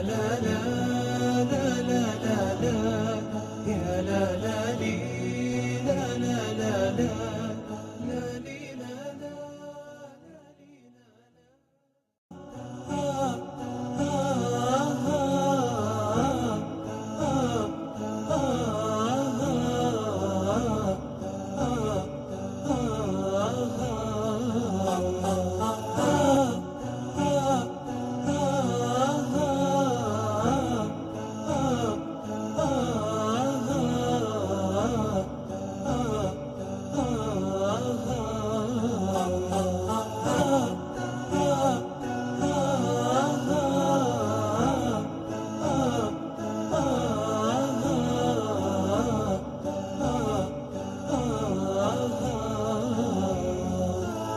لا لا لا لا لا لا يا لا لا لي لا لا لا لا لا لي لا لا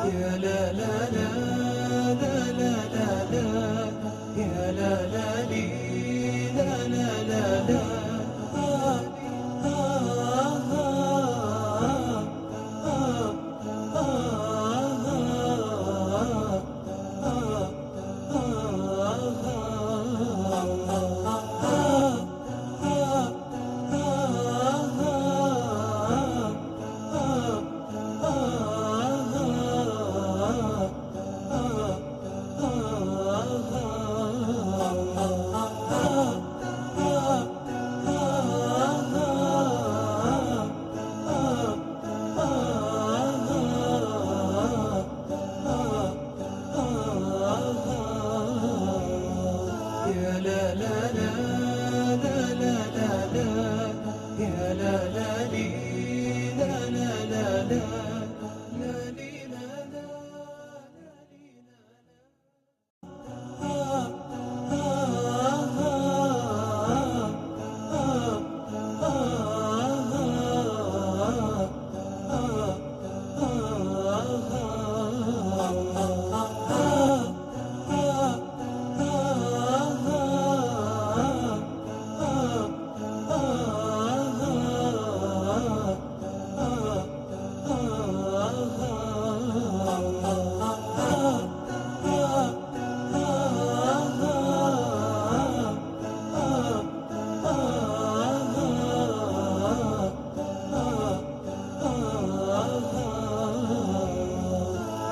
يا لا لا لا لا لا لا لا يا لا لا لي لا لا لا لا يا لا لا لا لا لا لا لا يا لا لا لي لا لا لا لا لا لي لا لا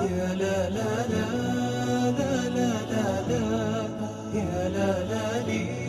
يا لا لا لا لا لا لا يا لا لا لي